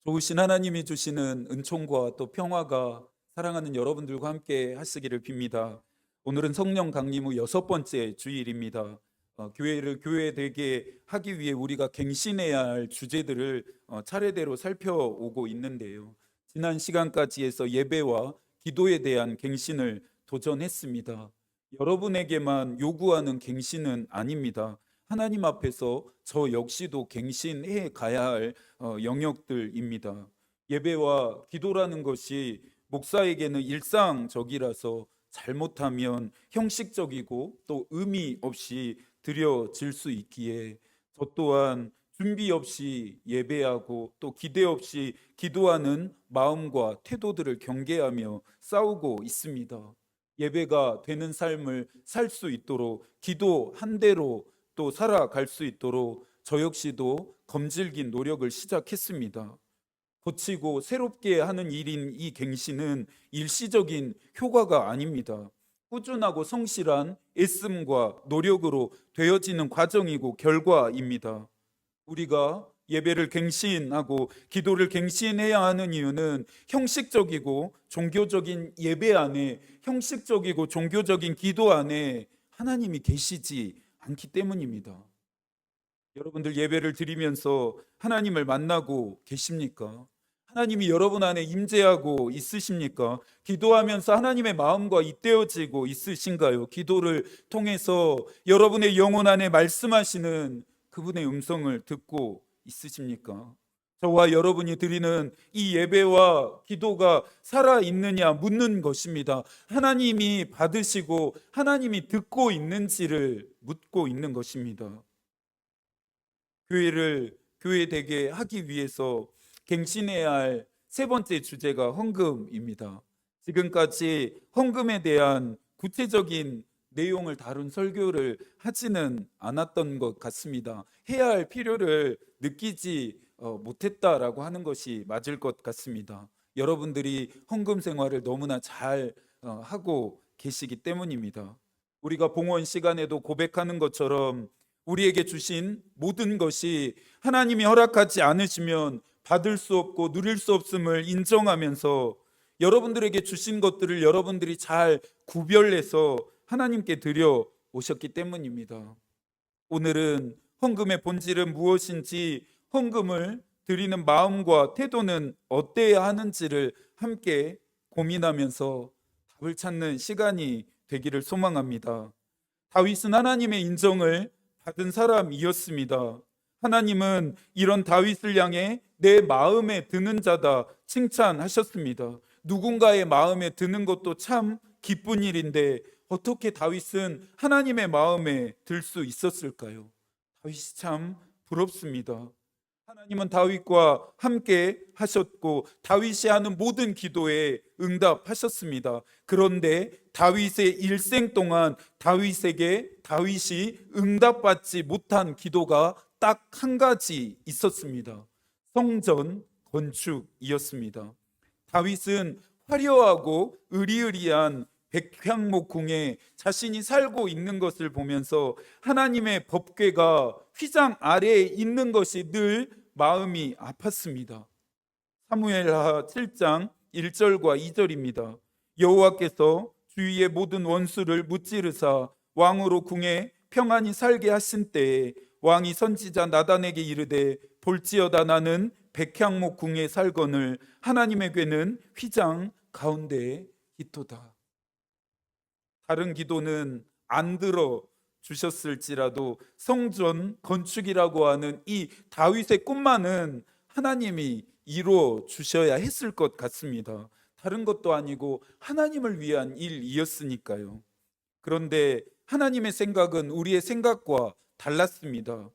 좋으신 하나님이 주시는 은총과 또 평화가 사랑하는 여러분들과 함께 하시기를 빕니다. 오늘은 성령 강림 후 6번째 주일입니다. 교회를 교회되게 하기 위해 우리가 갱신해야 할 주제들을 차례대로 살펴오고 있는데요. 지난 시간까지 해서 예배와 기도에 대한 갱신을 도전했습니다. 여러분에게만 요구하는 갱신은 아닙니다. 하나님 앞에서 저 역시도 갱신해 가야 할 영역들입니다. 예배와 기도라는 것이 목사에게는 일상적이라서 잘못하면 형식적이고 또 의미 없이 드려질 수 있기에 저 또한 준비 없이 예배하고 또 기대 없이 기도하는 마음과 태도들을 경계하며 싸우고 있습니다. 예배가 되는 삶을 살 수 있도록 기도 한 대로 또 살아갈 수 있도록 저 역시도 검질긴 노력을 시작했습니다. 고치고 새롭게 하는 일인 이 갱신은 일시적인 효과가 아닙니다. 꾸준하고 성실한 애씀과 노력으로 되어지는 과정이고 결과입니다. 우리가 예배를 갱신하고 기도를 갱신해야 하는 이유는 형식적이고 종교적인 예배 안에, 형식적이고 종교적인 기도 안에 하나님이 계시지 않기 때문입니다. 여러분들 예배를 드리면서 하나님을 만나고 계십니까? 하나님이 여러분 안에 임재하고 있으십니까? 기도하면서 하나님의 마음과 잇대어지고 있으신가요? 기도를 통해서 여러분의 영혼 안에 말씀하시는 그분의 음성을 듣고 있으십니까? 저와 여러분이 드리는 이 예배와 기도가 살아있느냐 묻는 것입니다. 하나님이 받으시고 하나님이 듣고 있는지를 묻고 있는 것입니다. 교회를 교회되게 하기 위해서 갱신해야 할 세 번째 주제가 헌금입니다. 지금까지 헌금에 대한 구체적인 내용을 다룬 설교를 하지는 않았던 것 같습니다. 해야 할 필요를 느끼지 못했다라고 하는 것이 맞을 것 같습니다. 여러분들이 헌금 생활을 너무나 잘 하고 계시기 때문입니다. 우리가 봉헌 시간에도 고백하는 것처럼 우리에게 주신 모든 것이 하나님이 허락하지 않으시면 받을 수 없고 누릴 수 없음을 인정하면서 여러분들에게 주신 것들을 여러분들이 잘 구별해서 하나님께 드려 오셨기 때문입니다. 오늘은 헌금의 본질은 무엇인지, 헌금을 드리는 마음과 태도는 어때야 하는지를 함께 고민하면서 답을 찾는 시간이 되기를 소망합니다. 다윗은 하나님의 인정을 받은 사람이었습니다. 하나님은 이런 다윗을 향해 내 마음에 드는 자다 칭찬하셨습니다. 누군가의 마음에 드는 것도 참 기쁜 일인데 어떻게 다윗은 하나님의 마음에 들 수 있었을까요? 다윗이 참 부럽습니다. 하나님은 다윗과 함께 하셨고 다윗이 하는 모든 기도에 응답하셨습니다. 그런데 다윗의 일생 동안 다윗이 응답받지 못한 기도가 딱 한 가지 있었습니다. 성전 건축이었습니다. 다윗은 화려하고 의리의리한 백향목궁에 자신이 살고 있는 것을 보면서 하나님의 법궤가 휘장 아래에 있는 것이 늘 마음이 아팠습니다. 사무엘하 7장 1절과 2절입니다. 여호와께서 주위의 모든 원수를 무찌르사 왕으로 궁에 평안히 살게 하신 때에 왕이 선지자 나단에게 이르되 볼지어다 나는 백향목 궁에 살거늘 하나님의 궤는 휘장 가운데에 있도다. 다른 기도는 안 들어 주셨을지라도 성전 건축이라고 하는 이 다윗의 꿈만은 하나님이 이루어 주셔야 했을 것 같습니다. 다른 것도 아니고 하나님을 위한 일이었으니까요. 그런데 하나님의 생각은 우리의 생각과 달랐습니다.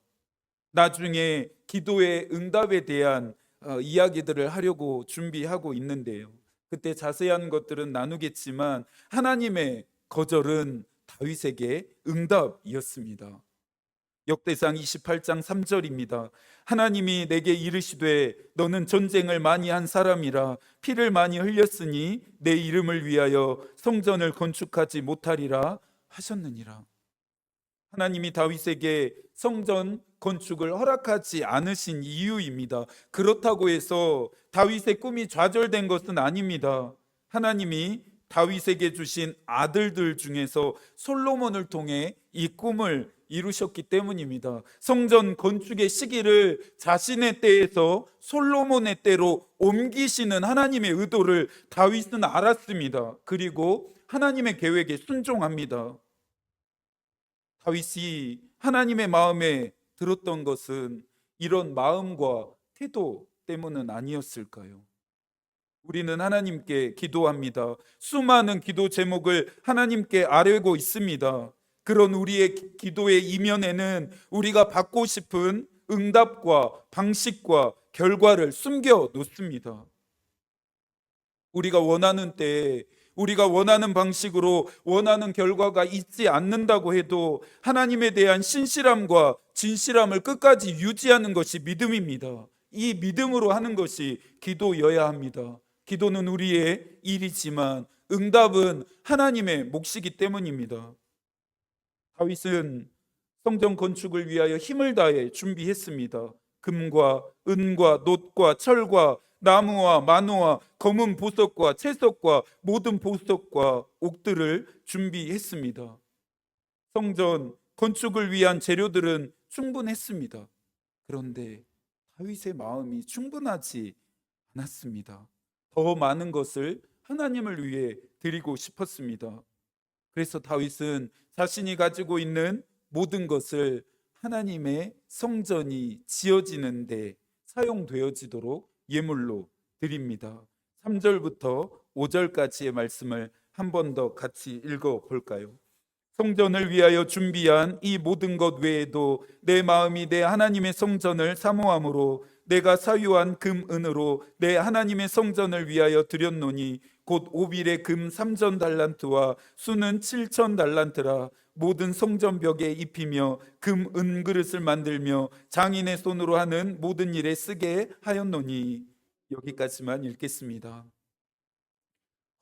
나중에 기도의 응답에 대한 이야기들을 하려고 준비하고 있는데요. 그때 자세한 것들은 나누겠지만 하나님의 거절은 다윗에게 응답이었습니다. 역대상 28장 3절입니다. 하나님이 내게 이르시되 너는 전쟁을 많이 한 사람이라 피를 많이 흘렸으니 내 이름을 위하여 성전을 건축하지 못하리라 하셨느니라. 하나님이 다윗에게 성전 건축을 허락하지 않으신 이유입니다. 그렇다고 해서 다윗의 꿈이 좌절된 것은 아닙니다. 하나님이 다윗에게 주신 아들들 중에서 솔로몬을 통해 이 꿈을 이루셨기 때문입니다. 성전 건축의 시기를 자신의 때에서 솔로몬의 때로 옮기시는 하나님의 의도를 다윗은 알았습니다. 그리고 하나님의 계획에 순종합니다. 다윗이 하나님의 마음에 들었던 것은 이런 마음과 태도 때문은 아니었을까요? 우리는 하나님께 기도합니다. 수많은 기도 제목을 하나님께 아뢰고 있습니다. 그런 우리의 기도의 이면에는 우리가 받고 싶은 응답과 방식과 결과를 숨겨 놓습니다. 우리가 원하는 때에 우리가 원하는 방식으로 원하는 결과가 있지 않는다고 해도 하나님에 대한 신실함과 진실함을 끝까지 유지하는 것이 믿음입니다. 이 믿음으로 하는 것이 기도여야 합니다. 기도는 우리의 일이지만 응답은 하나님의 몫이기 때문입니다. 다윗은 성전 건축을 위하여 힘을 다해 준비했습니다. 금과 은과 놋과 철과 나무와 만호와 검은 보석과 채석과 모든 보석과 옥들을 준비했습니다. 성전 건축을 위한 재료들은 충분했습니다. 그런데 다윗의 마음이 충분하지 않았습니다. 더 많은 것을 하나님을 위해 드리고 싶었습니다. 그래서 다윗은 자신이 가지고 있는 모든 것을 하나님의 성전이 지어지는데 사용되어지도록 예물로 드립니다. 3절부터 5절까지의 말씀을 한 번 더 같이 읽어 볼까요? 성전을 위하여 준비한 이 모든 것 외에도 내 마음이 내 하나님의 성전을 사모함으로 내가 사유한 금 은으로 내 하나님의 성전을 위하여 드렸노니 곧 오빌의 금 3천 달란트와 수는 7천 달란트라. 모든 성전벽에 입히며 금 은그릇을 만들며 장인의 손으로 하는 모든 일에 쓰게 하였노니. 여기까지만 읽겠습니다.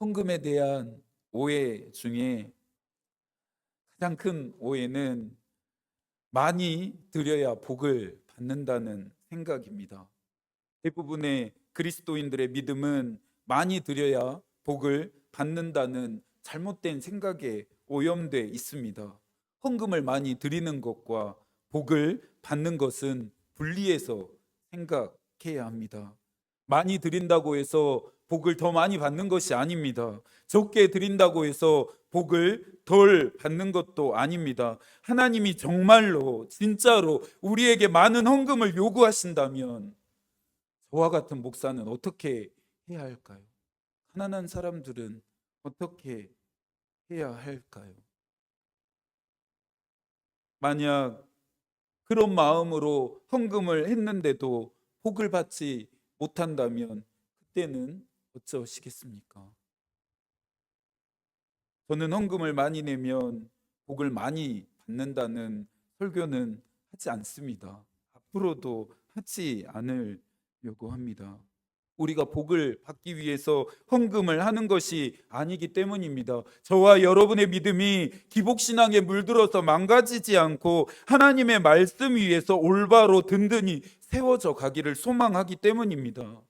헌금에 대한 오해 중에 가장 큰 오해는 많이 드려야 복을 받는다는 생각입니다. 대부분의 그리스도인들의 믿음은 많이 드려야 복을 받는다는 잘못된 생각에 오염돼 있습니다. 헌금을 많이 드리는 것과 복을 받는 것은 분리해서 생각해야 합니다. 많이 드린다고 해서 복을 더 많이 받는 것이 아닙니다. 적게 드린다고 해서 복을 덜 받는 것도 아닙니다. 하나님이 정말로 진짜로 우리에게 많은 헌금을 요구하신다면 저와 같은 목사는 어떻게 해야 할까요? 가난한 사람들은 어떻게 해야 할까요? 만약 그런 마음으로 헌금을 했는데도 복을 받지 못한다면 그때는 어쩌시겠습니까? 저는 헌금을 많이 내면 복을 많이 받는다는 설교는 하지 않습니다. 앞으로도 하지 않으려고 합니다. 우리가 복을 받기 위해서 헌금을 하는 것이 아니기 때문입니다. 저와 여러분의 믿음이 기복신앙에 물들어서 망가지지 않고 하나님의 말씀 위에서 올바로 든든히 세워져 가기를 소망하기 때문입니다.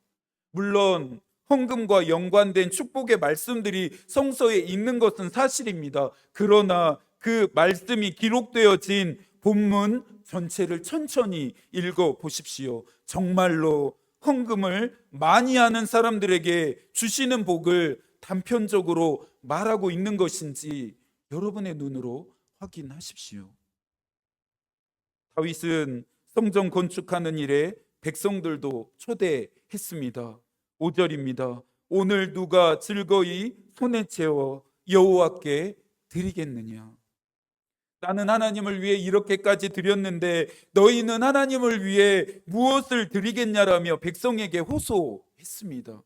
물론 헌금과 연관된 축복의 말씀들이 성서에 있는 것은 사실입니다. 그러나 그 말씀이 기록되어진 본문 전체를 천천히 읽어 보십시오. 정말로 헌금을 많이 하는 사람들에게 주시는 복을 단편적으로 말하고 있는 것인지 여러분의 눈으로 확인하십시오. 다윗은 성전 건축하는 일에 백성들도 초대했습니다. 5절입니다. 오늘 누가 즐거이 손에 채워 여호와께 드리겠느냐? 나는 하나님을 위해 이렇게까지 드렸는데 너희는 하나님을 위해 무엇을 드리겠냐라며 백성에게 호소했습니다.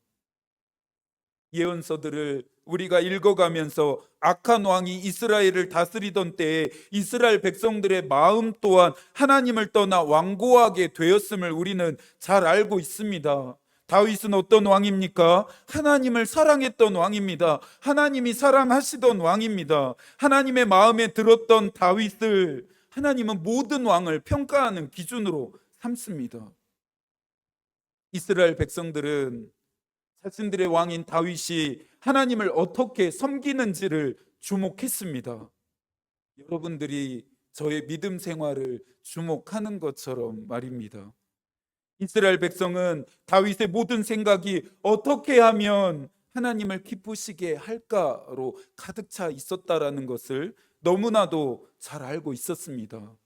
예언서들을 우리가 읽어가면서 악한 왕이 이스라엘을 다스리던 때에 이스라엘 백성들의 마음 또한 하나님을 떠나 완고하게 되었음을 우리는 잘 알고 있습니다. 다윗은 어떤 왕입니까? 하나님을 사랑했던 왕입니다. 하나님이 사랑하시던 왕입니다. 하나님의 마음에 들었던 다윗을 하나님은 모든 왕을 평가하는 기준으로 삼습니다. 이스라엘 백성들은 자신들의 왕인 다윗이 하나님을 어떻게 섬기는지를 주목했습니다. 여러분들이 저의 믿음 생활을 주목하는 것처럼 말입니다. 이스라엘 백성은 다윗의 모든 생각이 어떻게 하면 하나님을 기쁘시게 할까로 가득 차 있었다라는 것을 너무나도 잘 알고 있었습니다.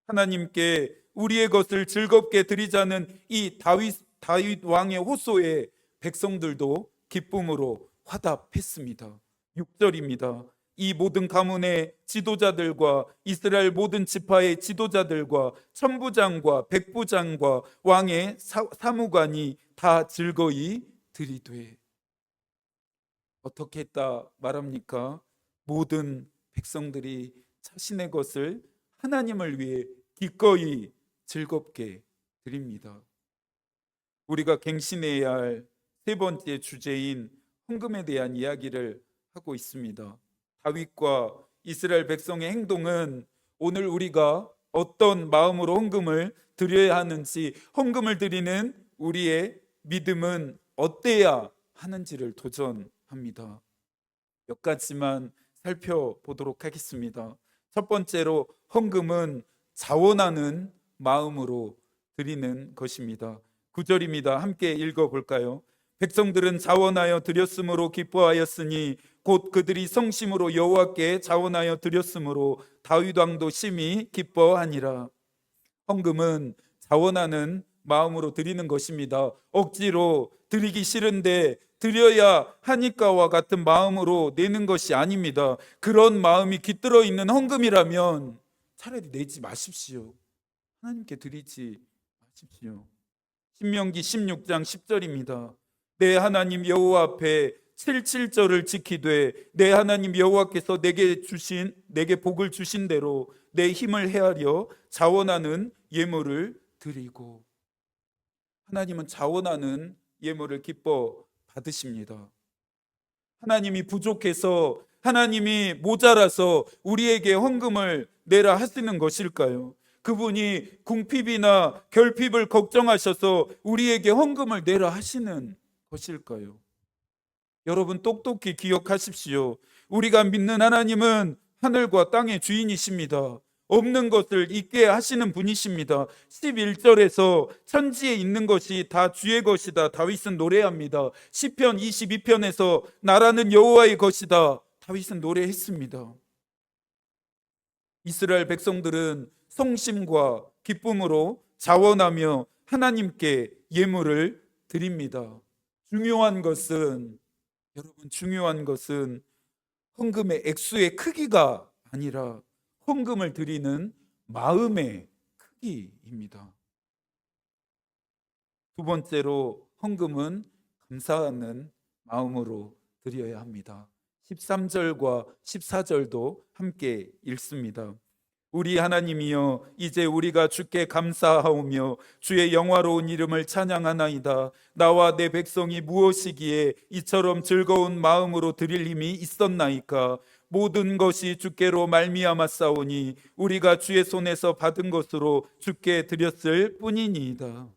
하나님께 우리의 것을 즐겁게 드리자는 이 다윗 왕의 호소에 백성들도 기쁨으로 화답했습니다. 6절입니다. 이 모든 가문의 지도자들과 이스라엘 모든 지파의 지도자들과 천부장과 백부장과 왕의 사무관이 다 즐거이 드리되. 어떻게 했다 말합니까? 모든 백성들이 자신의 것을 하나님을 위해 기꺼이 즐겁게 드립니다. 우리가 갱신해야 할 세 번째 주제인 헌금에 대한 이야기를 하고 있습니다. 다윗과 이스라엘 백성의 행동은 오늘 우리가 어떤 마음으로 헌금을 드려야 하는지, 헌금을 드리는 우리의 믿음은 어때야 하는지를 도전합니다. 몇 가지만 살펴보도록 하겠습니다. 첫 번째로 헌금은 자원하는 마음으로 드리는 것입니다. 9절입니다. 함께 읽어볼까요? 백성들은 자원하여 드렸으므로 기뻐하였으니 곧 그들이 성심으로 여호와께 자원하여 드렸으므로 다윗 왕도 심히 기뻐하니라. 헌금은 자원하는 마음으로 드리는 것입니다. 억지로 드리기 싫은데 드려야 하니까와 같은 마음으로 내는 것이 아닙니다. 그런 마음이 깃들어 있는 헌금이라면 차라리 내지 마십시오. 하나님께 드리지 마십시오. 신명기 16장 10절입니다. 내 하나님 여호와 앞에 7절을 지키되 내 하나님 여호와께서 내게 복을 주신 대로 내 힘을 헤아려 자원하는 예물을 드리고. 하나님은 자원하는 예물을 기뻐 받으십니다. 하나님이 부족해서, 하나님이 모자라서 우리에게 헌금을 내라 하시는 것일까요? 그분이 궁핍이나 결핍을 걱정하셔서 우리에게 헌금을 내라 하시는 것일까요? 여러분 똑똑히 기억하십시오. 우리가 믿는 하나님은 하늘과 땅의 주인이십니다. 없는 것을 있게 하시는 분이십니다. 11절에서 천지에 있는 것이 다 주의 것이다 다윗은 노래합니다. 시편 22편에서 나라는 여호와의 것이다 다윗은 노래했습니다. 이스라엘 백성들은 성심과 기쁨으로 자원하며 하나님께 예물을 드립니다. 중요한 것은 헌금의 액수의 크기가 아니라 헌금을 드리는 마음의 크기입니다. 두 번째로 헌금은 감사하는 마음으로 드려야 합니다. 13절과 14절도 함께 읽습니다. 우리 하나님이여 이제 우리가 주께 감사하오며 주의 영화로운 이름을 찬양하나이다. 나와 내 백성이 무엇이기에 이처럼 즐거운 마음으로 드릴 힘이 있었나이까. 모든 것이 주께로 말미암았사오니 우리가 주의 손에서 받은 것으로 주께 드렸을 뿐이니이다.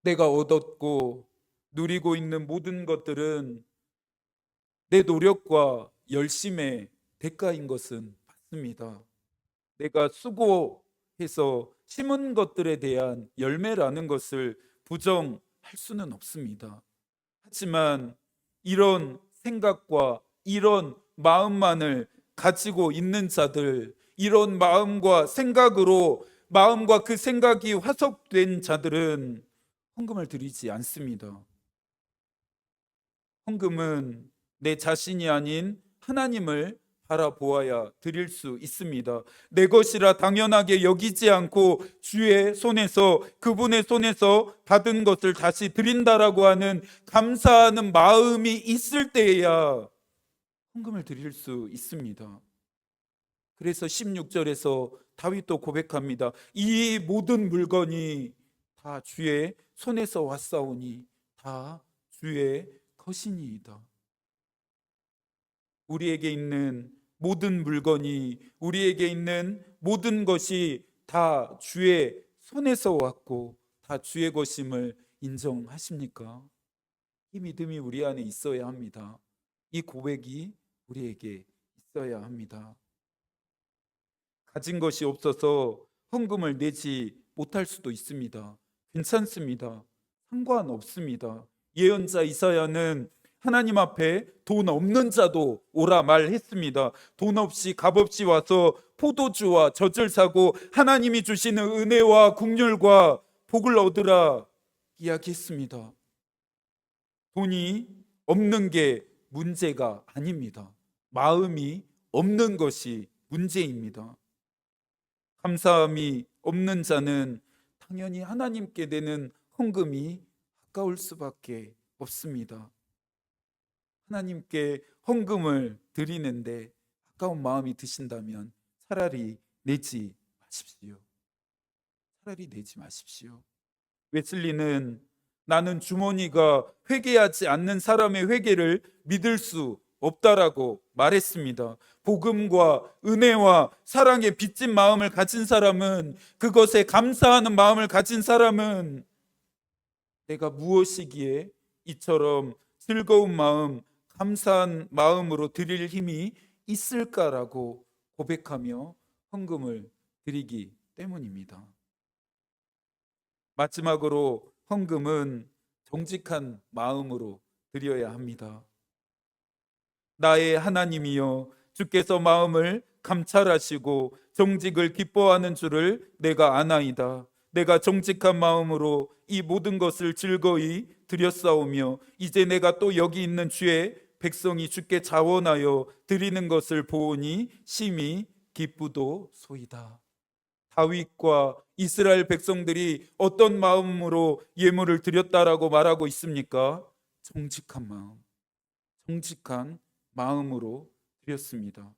내가 얻었고 누리고 있는 모든 것들은 내 노력과 열심의 대가인 것은 맞습니다. 내가 수고해서 심은 것들에 대한 열매라는 것을 부정할 수는 없습니다. 하지만 이런 생각과 이런 마음만을 가지고 있는 자들, 이런 마음과 생각으로 마음과 그 생각이 화석된 자들은 헌금을 드리지 않습니다. 헌금은 내 자신이 아닌 하나님을 바라보아야 드릴 수 있습니다. 내 것이라 당연하게 여기지 않고 주의 손에서, 그분의 손에서 받은 것을 다시 드린다라고 하는 감사하는 마음이 있을 때에야 헌금을 드릴 수 있습니다. 그래서 16절에서 다윗도 고백합니다. 이 모든 물건이 다 주의 손에서 왔사오니 다 주의 것이니이다. 우리에게 있는 모든 물건이, 우리에게 있는 모든 것이 다 주의 손에서 왔고 다 주의 것임을 인정하십니까? 이 믿음이 우리 안에 있어야 합니다. 이 고백이 우리에게 있어야 합니다. 가진 것이 없어서 헌금을 내지 못할 수도 있습니다. 괜찮습니다. 상관없습니다. 예언자 이사야는 하나님 앞에 돈 없는 자도 오라 말했습니다. 돈 없이 값 없이 와서 포도주와 젖을 사고 하나님이 주시는 은혜와 긍휼과 복을 얻으라 이야기했습니다. 돈이 없는 게 문제가 아닙니다. 마음이 없는 것이 문제입니다. 감사함이 없는 자는 당연히 하나님께 내는 헌금이 아까울 수밖에 없습니다. 하나님께 헌금을 드리는데 아까운 마음이 드신다면 차라리 내지 마십시오. 차라리 내지 마십시오. 웨슬리는 나는 주머니가 회개하지 않는 사람의 회개를 믿을 수 없다라고 말했습니다. 복음과 은혜와 사랑에 빚진 마음을 가진 사람은, 그것에 감사하는 마음을 가진 사람은 내가 무엇이기에 이처럼 즐거운 마음, 감사한 마음으로 드릴 힘이 있을까라고 고백하며 헌금을 드리기 때문입니다. 마지막으로 헌금은 정직한 마음으로 드려야 합니다. 나의 하나님이여, 주께서 마음을 감찰하시고 정직을 기뻐하는 줄을 내가 아나이다. 내가 정직한 마음으로 이 모든 것을 즐거이 드렸사오며 이제 내가 또 여기 있는 주의 백성이 주께 자원하여 드리는 것을 보오니 심히 기쁘도소이다. 다윗과 이스라엘 백성들이 어떤 마음으로 예물을 드렸다라고 말하고 있습니까? 정직한 마음, 정직한 마음으로 드렸습니다.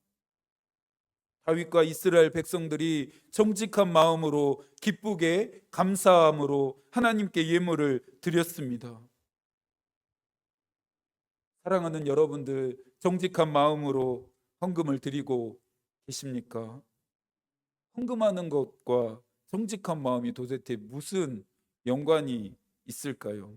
다윗과 이스라엘 백성들이 정직한 마음으로 기쁘게 감사함으로 하나님께 예물을 드렸습니다. 사랑하는 여러분들, 정직한 마음으로 헌금을 드리고 계십니까? 헌금하는 것과 정직한 마음이 도대체 무슨 연관이 있을까요?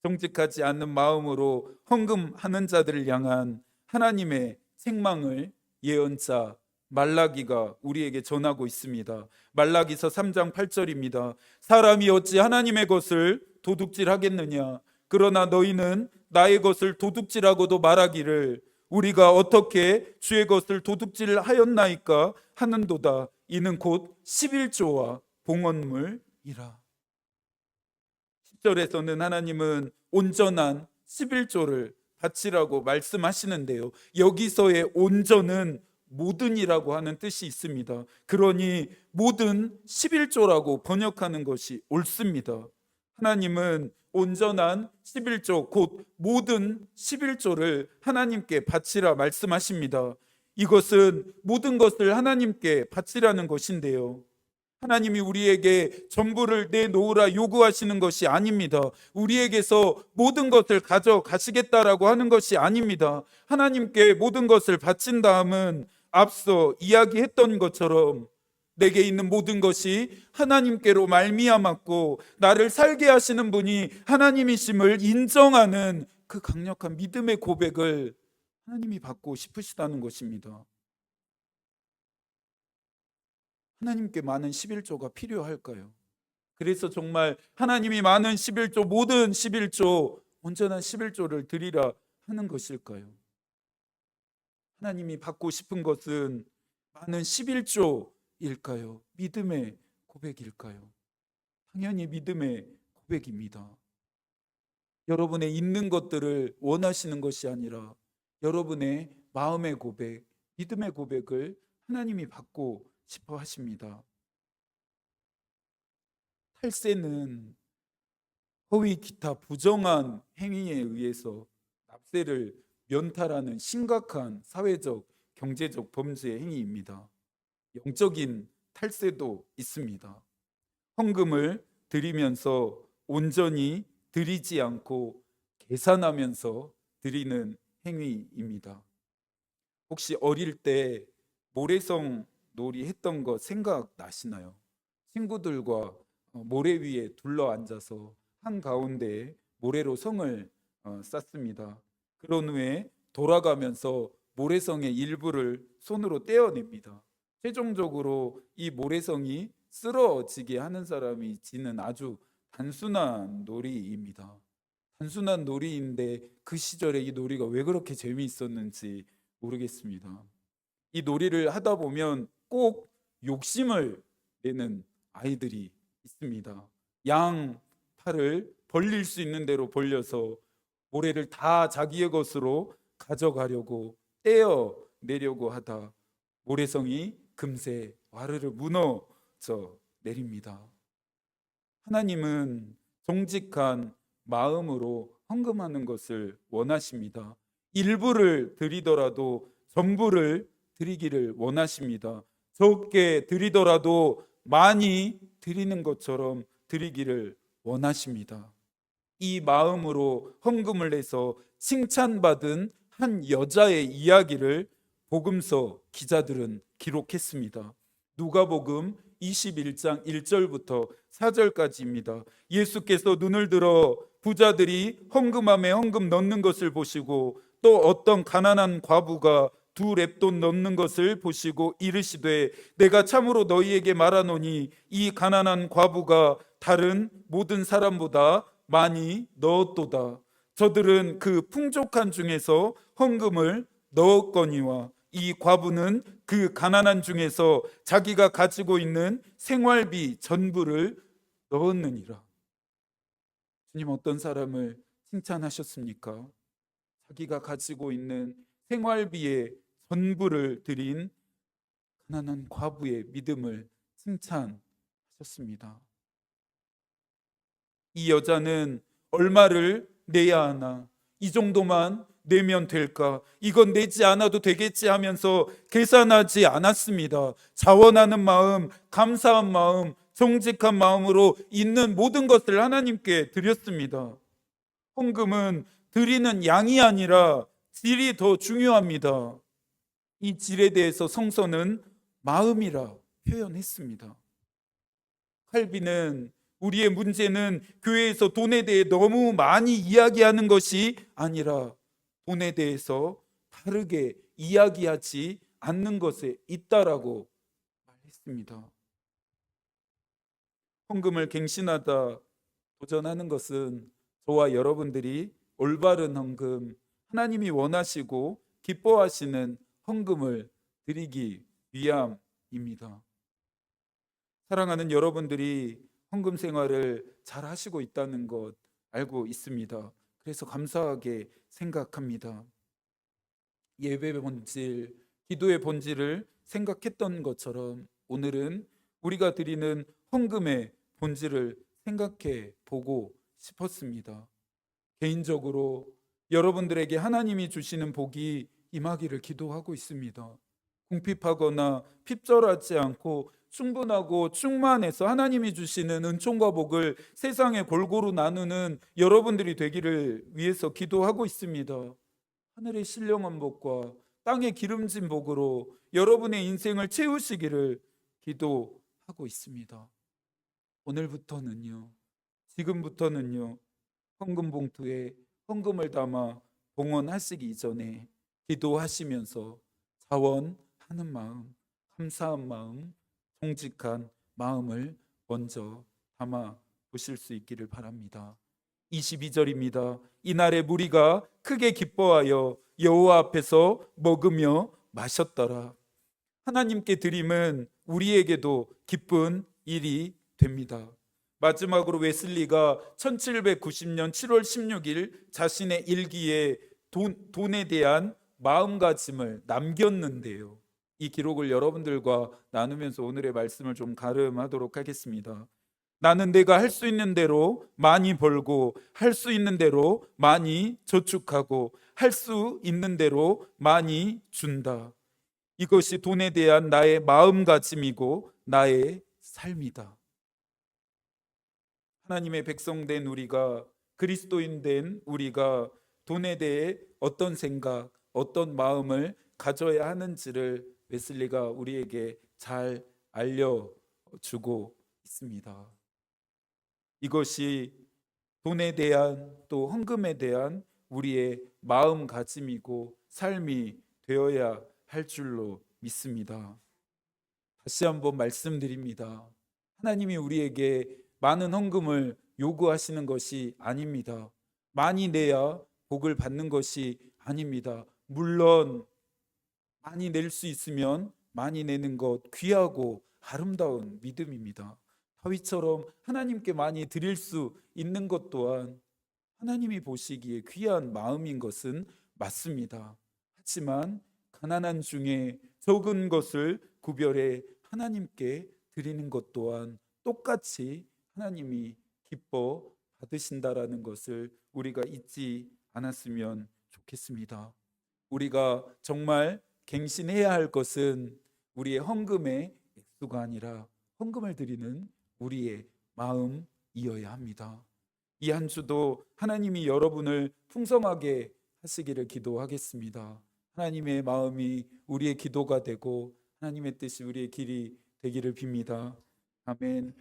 정직하지 않는 마음으로 헌금하는 자들을 향한 하나님의 책망을 예언자 말라기가 우리에게 전하고 있습니다. 말라기서 3장 8절입니다. 사람이 어찌 하나님의 것을 도둑질하겠느냐? 그러나 너희는 나의 것을 도둑질하고도 말하기를 우리가 어떻게 주의 것을 도둑질하였나이까 하는도다. 이는 곧 11조와 봉헌물이라. 10절에서는 하나님은 온전한 11조를 바치라고 말씀하시는데요, 여기서의 온전은 모든이라고 하는 뜻이 있습니다. 그러니 모든 11조라고 번역하는 것이 옳습니다. 하나님은 온전한 11조, 곧 모든 11조를 하나님께 바치라 말씀하십니다. 이것은 모든 것을 하나님께 바치라는 것인데요, 하나님이 우리에게 전부를 내놓으라 요구하시는 것이 아닙니다. 우리에게서 모든 것을 가져가시겠다라고 하는 것이 아닙니다. 하나님께 모든 것을 바친 다음은 앞서 이야기했던 것처럼 내게 있는 모든 것이 하나님께로 말미암았고 나를 살게 하시는 분이 하나님이심을 인정하는 그 강력한 믿음의 고백을 하나님이 받고 싶으시다는 것입니다. 하나님께 많은 11조가 필요할까요? 그래서 정말 하나님이 많은 11조, 모든 11조, 온전한 11조를 드리라 하는 것일까요? 하나님이 받고 싶은 것은 많은 11조일까요? 믿음의 고백일까요? 당연히 믿음의 고백입니다. 여러분의 있는 것들을 원하시는 것이 아니라 여러분의 마음의 고백, 믿음의 고백을 하나님이 받고 싶어 하십니다. 탈세는 허위 기타 부정한 행위에 의해서 납세를 면탈하는 심각한 사회적, 경제적 범죄 행위입니다. 영적인 탈세도 있습니다. 헌금을 드리면서 온전히 드리지 않고 계산하면서 드리는 행위입니다. 혹시 어릴 때 모래성 놀이 했던 거 생각나시나요? 친구들과 모래 위에 둘러 앉아서 한가운데 모래로 성을 쌓습니다. 그런 후에 돌아가면서 모래성의 일부를 손으로 떼어냅니다. 최종적으로 이 모래성이 쓰러지게 하는 사람이 지는 아주 단순한 놀이입니다. 단순한 놀이인데 그 시절에 이 놀이가 왜 그렇게 재미있었는지 모르겠습니다. 이 놀이를 하다 보면 꼭 욕심을 내는 아이들이 있습니다. 양 팔을 벌릴 수 있는 대로 벌려서 모래를 다 자기의 것으로 가져가려고 떼어 내려고 하다 모래성이 금세 와르르 무너져 내립니다. 하나님은 정직한 마음으로 헌금하는 것을 원하십니다. 일부를 드리더라도 전부를 드리기를 원하십니다. 적게 드리더라도 많이 드리는 것처럼 드리기를 원하십니다. 이 마음으로 헌금을 내서 칭찬받은 한 여자의 이야기를 복음서 기자들은 기록했습니다. 누가복음 21장 1절부터 4절까지입니다. 예수께서 눈을 들어 부자들이 헌금함에 헌금 넣는 것을 보시고 또 어떤 가난한 과부가 두 렙돈 넣는 것을 보시고 이르시되 내가 참으로 너희에게 말하노니 이 가난한 과부가 다른 모든 사람보다 많이 넣었도다. 저들은 그 풍족한 중에서 헌금을 넣었거니와 이 과부는 그 가난한 중에서 자기가 가지고 있는 생활비 전부를 넣었느니라. 주님 어떤 사람을 칭찬하셨습니까? 자기가 가지고 있는 생활비의 전부를 드린 가난한 과부의 믿음을 칭찬하셨습니다. 이 여자는 얼마를 내야 하나? 이 정도만 내면 될까? 이건 내지 않아도 되겠지 하면서 계산하지 않았습니다. 자원하는 마음, 감사한 마음, 정직한 마음으로 있는 모든 것을 하나님께 드렸습니다. 헌금은 드리는 양이 아니라 질이 더 중요합니다. 이 질에 대해서 성서는 마음이라 표현했습니다. 칼빈은 우리의 문제는 교회에서 돈에 대해 너무 많이 이야기하는 것이 아니라 돈에 대해서 다르게 이야기하지 않는 것에 있다라고 말했습니다. 헌금을 갱신하다 도전하는 것은 저와 여러분들이 올바른 헌금, 하나님이 원하시고 기뻐하시는 헌금을 드리기 위함입니다. 사랑하는 여러분들이 헌금 생활을 잘 하시고 있다는 것 알고 있습니다. 그래서 감사하게 생각합니다. 예배의 본질, 기도의 본질을 생각했던 것처럼 오늘은 우리가 드리는 헌금의 본질을 생각해 보고 싶었습니다. 개인적으로 여러분들에게 하나님이 주시는 복이 임하기를 기도하고 있습니다. 궁핍하거나 핍절하지 않고 충분하고 충만해서 하나님이 주시는 은총과 복을 세상에 골고루 나누는 여러분들이 되기를 위해서 기도하고 있습니다. 하늘의 신령한 복과 땅의 기름진 복으로 여러분의 인생을 채우시기를 기도하고 있습니다. 오늘부터는요, 지금부터는요, 헌금 봉투에 헌금을 담아 봉헌하시기 이전에 기도하시면서 자원하는 마음, 감사한 마음, 정직한 마음을 먼저 담아 보실 수 있기를 바랍니다. 22절입니다. 이날에 무리가 크게 기뻐하여 여호와 앞에서 먹으며 마셨더라. 하나님께 드림은 우리에게도 기쁜 일이 됩니다. 마지막으로 웨슬리가 1790년 7월 16일 자신의 일기에 돈에 대한 마음가짐을 남겼는데요. 이 기록을 여러분들과 나누면서 오늘의 말씀을 좀 가름하도록 하겠습니다. 나는 내가 할 수 있는 대로 많이 벌고 할 수 있는 대로 많이 저축하고 할 수 있는 대로 많이 준다. 이것이 돈에 대한 나의 마음가짐이고 나의 삶이다. 하나님의 백성 된 우리가, 그리스도인 된 우리가 돈에 대해 어떤 생각, 어떤 마음을 가져야 하는지를 웨슬리가 우리에게 잘 알려주고 있습니다. 이것이 돈에 대한 또 헌금에 대한 우리의 마음가짐이고 삶이 되어야 할 줄로 믿습니다. 다시 한번 말씀드립니다. 하나님이 우리에게 많은 헌금을 요구하시는 것이 아닙니다. 많이 내야 복을 받는 것이 아닙니다. 물론 많이 낼 수 있으면 많이 내는 것 귀하고 아름다운 믿음입니다. 다윗처럼 하나님께 많이 드릴 수 있는 것 또한 하나님이 보시기에 귀한 마음인 것은 맞습니다. 하지만 가난한 중에 적은 것을 구별해 하나님께 드리는 것 또한 똑같이 하나님이 기뻐 받으신다라는 것을 우리가 잊지 않았으면 좋겠습니다. 우리가 정말 갱신해야 할 것은 우리의 헌금의 액수가 아니라 헌금을 드리는 우리의 마음이어야 합니다. 이 한 주도 하나님이 여러분을 풍성하게 하시기를 기도하겠습니다. 하나님의 마음이 우리의 기도가 되고 하나님의 뜻이 우리의 길이 되기를 빕니다. 아멘.